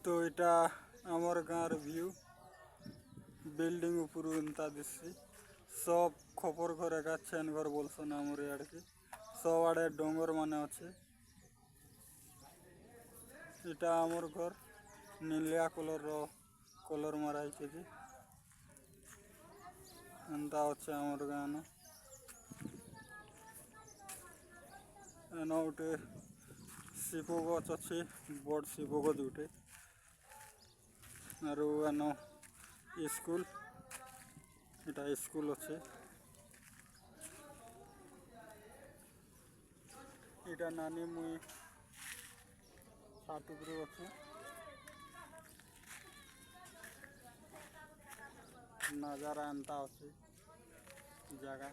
तो इटा आमर गाँव व्यू बिल्डिंग ऊपर एंता दिसी सब खपर घर एका चैन घर बोलसन आमर यार की सब आड़े डोंगर माने अच्छे। इटा आमर घर नीलिया कलर माराई जी एंता अच्छे आमर गाँव एन गोटे शिव गच अच्छे बड़ शिव गज गोटे आरो एन स्कूल इटा स्कूल अच्छे। इटा नानी मुई छात उपरे अच्छे नजारा एंता अच्छे जगह।